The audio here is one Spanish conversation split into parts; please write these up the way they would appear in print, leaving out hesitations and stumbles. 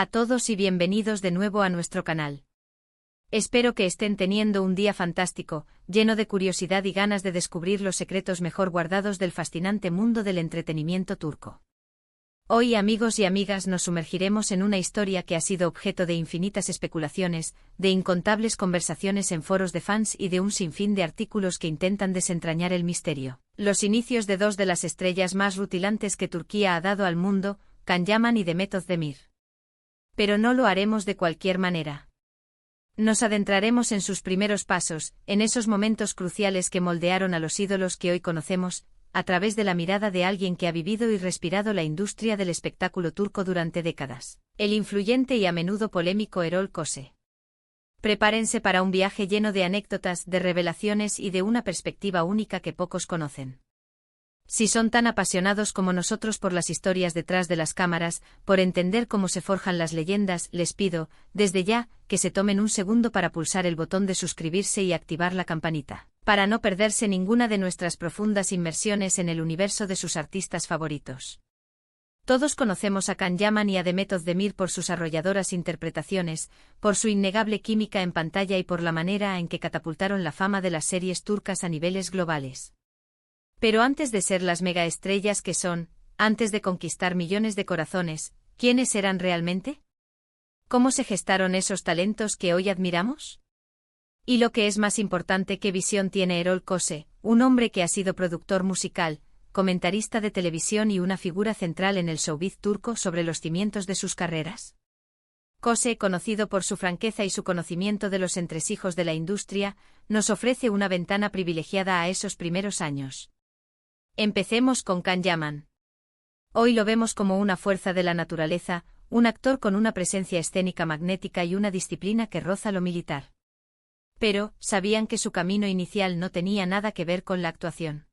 A todos y bienvenidos de nuevo a nuestro canal. Espero que estén teniendo un día fantástico, lleno de curiosidad y ganas de descubrir los secretos mejor guardados del fascinante mundo del entretenimiento turco. Hoy, amigos y amigas, nos sumergiremos en una historia que ha sido objeto de infinitas especulaciones, de incontables conversaciones en foros de fans y de un sinfín de artículos que intentan desentrañar el misterio. Los inicios de dos de las estrellas más rutilantes que Turquía ha dado al mundo, Can Yaman y Demet Özdemir. Pero no lo haremos de cualquier manera. Nos adentraremos en sus primeros pasos, en esos momentos cruciales que moldearon a los ídolos que hoy conocemos, a través de la mirada de alguien que ha vivido y respirado la industria del espectáculo turco durante décadas, el influyente y a menudo polémico Erol Köse. Prepárense para un viaje lleno de anécdotas, de revelaciones y de una perspectiva única que pocos conocen. Si son tan apasionados como nosotros por las historias detrás de las cámaras, por entender cómo se forjan las leyendas, les pido, desde ya, que se tomen un segundo para pulsar el botón de suscribirse y activar la campanita, para no perderse ninguna de nuestras profundas inmersiones en el universo de sus artistas favoritos. Todos conocemos a Can Yaman y a Demet Özdemir por sus arrolladoras interpretaciones, por su innegable química en pantalla y por la manera en que catapultaron la fama de las series turcas a niveles globales. Pero antes de ser las megaestrellas que son, antes de conquistar millones de corazones, ¿quiénes eran realmente? ¿Cómo se gestaron esos talentos que hoy admiramos? Y lo que es más importante, ¿qué visión tiene Erol Köse, un hombre que ha sido productor musical, comentarista de televisión y una figura central en el showbiz turco sobre los cimientos de sus carreras? Köse, conocido por su franqueza y su conocimiento de los entresijos de la industria, nos ofrece una ventana privilegiada a esos primeros años. Empecemos con Can Yaman. Hoy lo vemos como una fuerza de la naturaleza, un actor con una presencia escénica magnética y una disciplina que roza lo militar. Pero, ¿sabían que su camino inicial no tenía nada que ver con la actuación?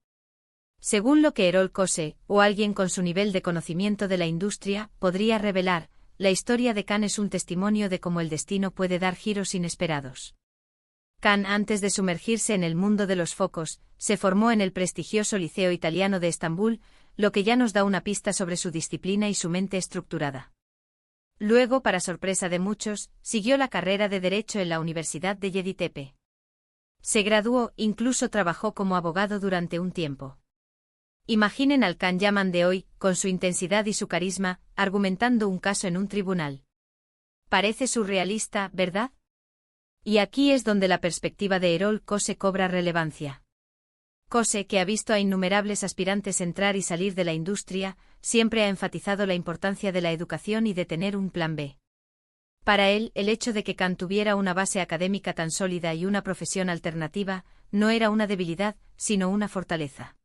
Según lo que Erol Köse, o alguien con su nivel de conocimiento de la industria, podría revelar, la historia de Can es un testimonio de cómo el destino puede dar giros inesperados. Can, antes de sumergirse en el mundo de los focos, se formó en el prestigioso Liceo Italiano de Estambul, lo que ya nos da una pista sobre su disciplina y su mente estructurada. Luego, para sorpresa de muchos, siguió la carrera de Derecho en la Universidad de Yeditepe. Se graduó, incluso trabajó como abogado durante un tiempo. Imaginen al Can Yaman de hoy, con su intensidad y su carisma, argumentando un caso en un tribunal. Parece surrealista, ¿verdad? Y aquí es donde la perspectiva de Erol Köse cobra relevancia. Köse, que ha visto a innumerables aspirantes entrar y salir de la industria, siempre ha enfatizado la importancia de la educación y de tener un plan B. Para él, el hecho de que Can tuviera una base académica tan sólida y una profesión alternativa, no era una debilidad, sino una fortaleza.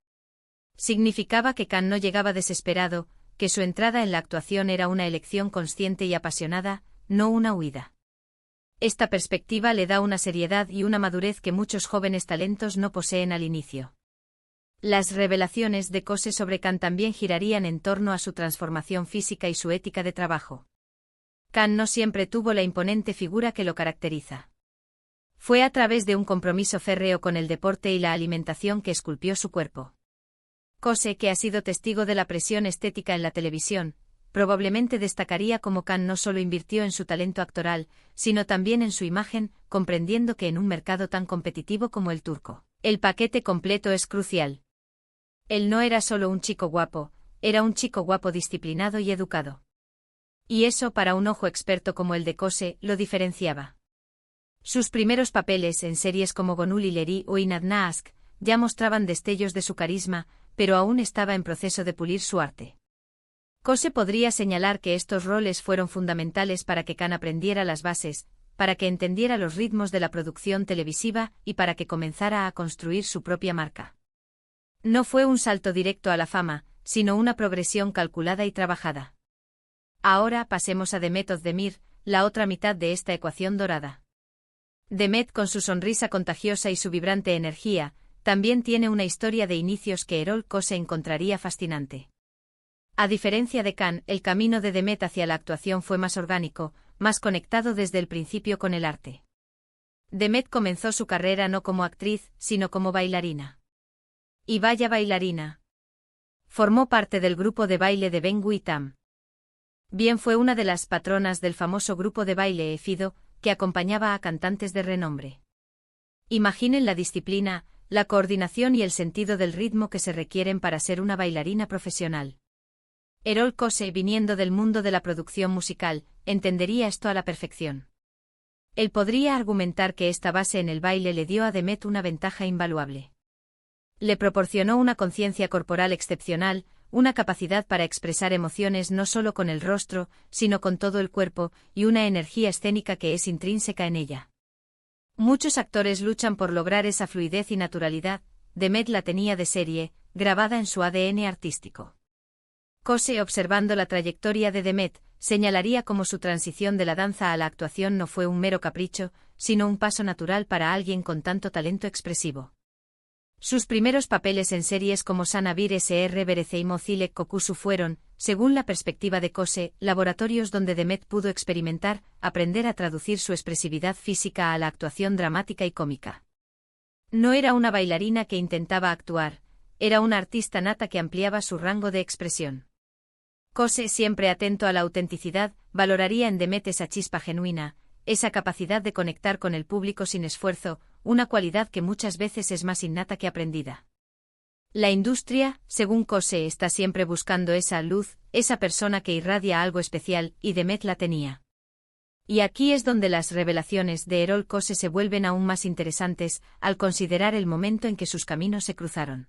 Significaba que Can no llegaba desesperado, que su entrada en la actuación era una elección consciente y apasionada, no una huida. Esta perspectiva le da una seriedad y una madurez que muchos jóvenes talentos no poseen al inicio. Las revelaciones de Köse sobre Can también girarían en torno a su transformación física y su ética de trabajo. Can no siempre tuvo la imponente figura que lo caracteriza. Fue a través de un compromiso férreo con el deporte y la alimentación que esculpió su cuerpo. Köse, que ha sido testigo de la presión estética en la televisión, probablemente destacaría cómo Can no solo invirtió en su talento actoral, sino también en su imagen, comprendiendo que en un mercado tan competitivo como el turco, el paquete completo es crucial. Él no era solo un chico guapo, era un chico guapo disciplinado y educado. Y eso, para un ojo experto como el de Köse, lo diferenciaba. Sus primeros papeles en series como Gönül İleri o İnadına Aşk ya mostraban destellos de su carisma, pero aún estaba en proceso de pulir su arte. Köse podría señalar que estos roles fueron fundamentales para que Can aprendiera las bases, para que entendiera los ritmos de la producción televisiva y para que comenzara a construir su propia marca. No fue un salto directo a la fama, sino una progresión calculada y trabajada. Ahora pasemos a Demet Özdemir, la otra mitad de esta ecuación dorada. Demet, con su sonrisa contagiosa y su vibrante energía, también tiene una historia de inicios que Erol Köse encontraría fascinante. A diferencia de Can, el camino de Demet hacia la actuación fue más orgánico, más conectado desde el principio con el arte. Demet comenzó su carrera no como actriz, sino como bailarina. Y vaya bailarina. Formó parte del grupo de baile de Bengu y Tam. Bien fue una de las patronas del famoso grupo de baile Fido, que acompañaba a cantantes de renombre. Imaginen la disciplina, la coordinación y el sentido del ritmo que se requieren para ser una bailarina profesional. Erol Kose, viniendo del mundo de la producción musical, entendería esto a la perfección. Él podría argumentar que esta base en el baile le dio a Demet una ventaja invaluable. Le proporcionó una conciencia corporal excepcional, una capacidad para expresar emociones no solo con el rostro, sino con todo el cuerpo, y una energía escénica que es intrínseca en ella. Muchos actores luchan por lograr esa fluidez y naturalidad, Demet la tenía de serie, grabada en su ADN artístico. Kose, observando la trayectoria de Demet, señalaría cómo su transición de la danza a la actuación no fue un mero capricho, sino un paso natural para alguien con tanto talento expresivo. Sus primeros papeles en series como Sanabir Sr. Berece y Mozilek Kokusu fueron, según la perspectiva de Kose, laboratorios donde Demet pudo experimentar, aprender a traducir su expresividad física a la actuación dramática y cómica. No era una bailarina que intentaba actuar, era una artista nata que ampliaba su rango de expresión. Kose, siempre atento a la autenticidad, valoraría en Demet esa chispa genuina, esa capacidad de conectar con el público sin esfuerzo, una cualidad que muchas veces es más innata que aprendida. La industria, según Kose, está siempre buscando esa luz, esa persona que irradia algo especial, y Demet la tenía. Y aquí es donde las revelaciones de Erol Kose se vuelven aún más interesantes, al considerar el momento en que sus caminos se cruzaron.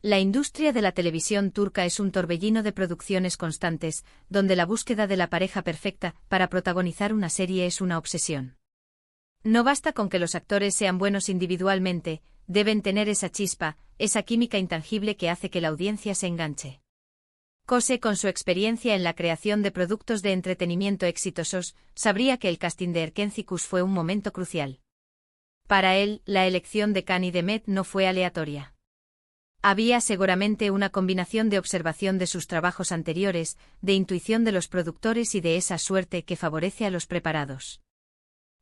La industria de la televisión turca es un torbellino de producciones constantes, donde la búsqueda de la pareja perfecta para protagonizar una serie es una obsesión. No basta con que los actores sean buenos individualmente, deben tener esa chispa, esa química intangible que hace que la audiencia se enganche. Kose, con su experiencia en la creación de productos de entretenimiento exitosos, sabría que el casting de Erkencikus fue un momento crucial. Para él, la elección de Can y Demet no fue aleatoria. Había seguramente una combinación de observación de sus trabajos anteriores, de intuición de los productores y de esa suerte que favorece a los preparados.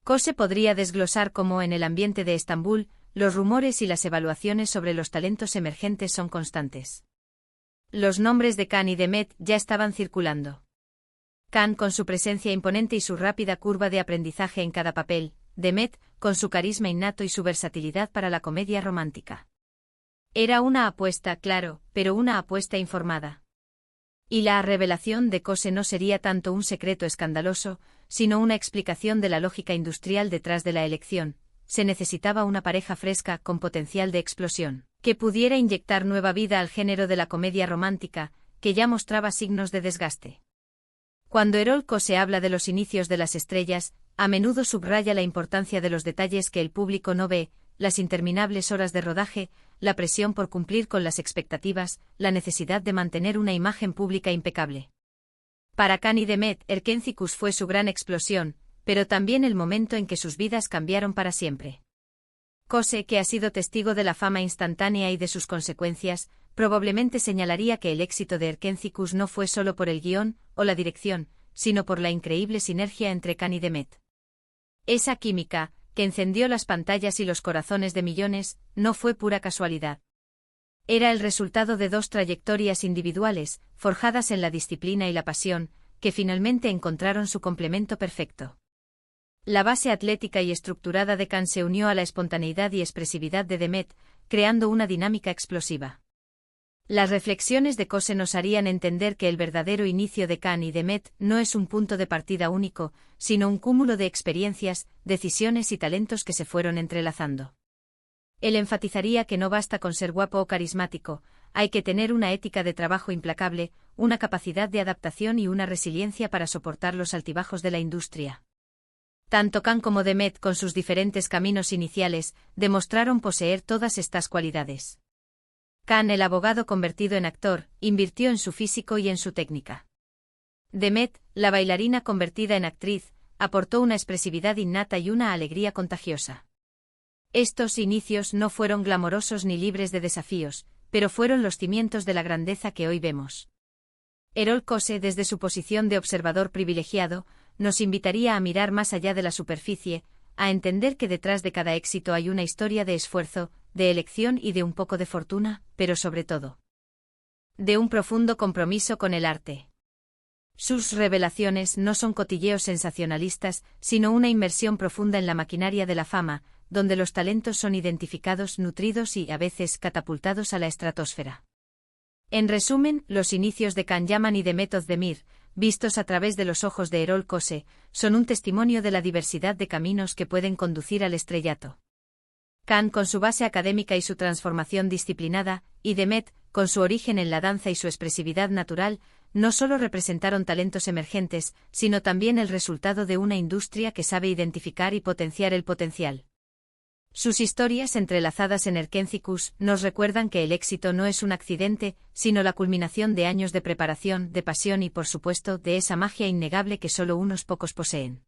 Kose podría desglosar cómo en el ambiente de Estambul, los rumores y las evaluaciones sobre los talentos emergentes son constantes. Los nombres de Can y Demet ya estaban circulando. Can, con su presencia imponente y su rápida curva de aprendizaje en cada papel, Demet, con su carisma innato y su versatilidad para la comedia romántica. Era una apuesta, claro, pero una apuesta informada. Y la revelación de Kose no sería tanto un secreto escandaloso, sino una explicación de la lógica industrial detrás de la elección. Se necesitaba una pareja fresca con potencial de explosión, que pudiera inyectar nueva vida al género de la comedia romántica, que ya mostraba signos de desgaste. Cuando Erol Kose habla de los inicios de las estrellas, a menudo subraya la importancia de los detalles que el público no ve, las interminables horas de rodaje, la presión por cumplir con las expectativas, la necesidad de mantener una imagen pública impecable. Para Can y Demet, Erkencikus fue su gran explosión, pero también el momento en que sus vidas cambiaron para siempre. Kose, que ha sido testigo de la fama instantánea y de sus consecuencias, probablemente señalaría que el éxito de Erkencikus no fue solo por el guión o la dirección, sino por la increíble sinergia entre Can y Demet. Esa química, que encendió las pantallas y los corazones de millones, no fue pura casualidad. Era el resultado de dos trayectorias individuales, forjadas en la disciplina y la pasión, que finalmente encontraron su complemento perfecto. La base atlética y estructurada de Can se unió a la espontaneidad y expresividad de Demet, creando una dinámica explosiva. Las reflexiones de Kose nos harían entender que el verdadero inicio de Can y Demet no es un punto de partida único, sino un cúmulo de experiencias, decisiones y talentos que se fueron entrelazando. Él enfatizaría que no basta con ser guapo o carismático, hay que tener una ética de trabajo implacable, una capacidad de adaptación y una resiliencia para soportar los altibajos de la industria. Tanto Can como Demet, con sus diferentes caminos iniciales, demostraron poseer todas estas cualidades. Can, el abogado convertido en actor, invirtió en su físico y en su técnica. Demet, la bailarina convertida en actriz, aportó una expresividad innata y una alegría contagiosa. Estos inicios no fueron glamorosos ni libres de desafíos, pero fueron los cimientos de la grandeza que hoy vemos. Erol Kose, desde su posición de observador privilegiado, nos invitaría a mirar más allá de la superficie, a entender que detrás de cada éxito hay una historia de esfuerzo, de elección y de un poco de fortuna, pero sobre todo, de un profundo compromiso con el arte. Sus revelaciones no son cotilleos sensacionalistas, sino una inmersión profunda en la maquinaria de la fama, donde los talentos son identificados, nutridos y, a veces, catapultados a la estratosfera. En resumen, los inicios de Can Yaman y de Meth Ozdemir, vistos a través de los ojos de Erol Köse, son un testimonio de la diversidad de caminos que pueden conducir al estrellato. Can, con su base académica y su transformación disciplinada, y Meth, con su origen en la danza y su expresividad natural, no solo representaron talentos emergentes, sino también el resultado de una industria que sabe identificar y potenciar el potencial. Sus historias entrelazadas en Erkentzikos nos recuerdan que el éxito no es un accidente, sino la culminación de años de preparación, de pasión y, por supuesto, de esa magia innegable que solo unos pocos poseen.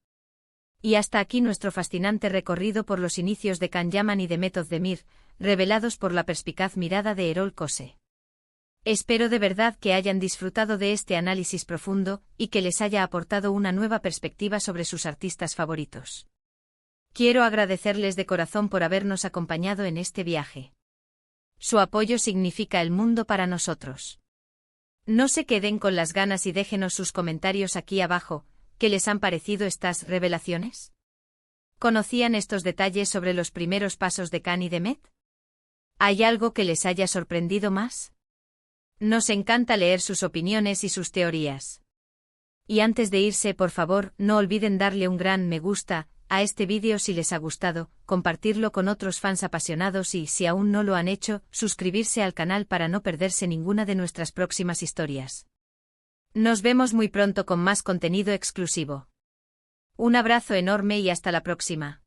Y hasta aquí nuestro fascinante recorrido por los inicios de Can Yaman y de Meth Ozdemir, revelados por la perspicaz mirada de Erol Köse. Espero de verdad que hayan disfrutado de este análisis profundo, y que les haya aportado una nueva perspectiva sobre sus artistas favoritos. Quiero agradecerles de corazón por habernos acompañado en este viaje. Su apoyo significa el mundo para nosotros. No se queden con las ganas y déjenos sus comentarios aquí abajo. ¿Qué les han parecido estas revelaciones? ¿Conocían estos detalles sobre los primeros pasos de Can y de Meth? ¿Hay algo que les haya sorprendido más? Nos encanta leer sus opiniones y sus teorías. Y antes de irse, por favor, no olviden darle un gran me gusta a este vídeo si les ha gustado, compartirlo con otros fans apasionados y, si aún no lo han hecho, suscribirse al canal para no perderse ninguna de nuestras próximas historias. Nos vemos muy pronto con más contenido exclusivo. Un abrazo enorme y hasta la próxima.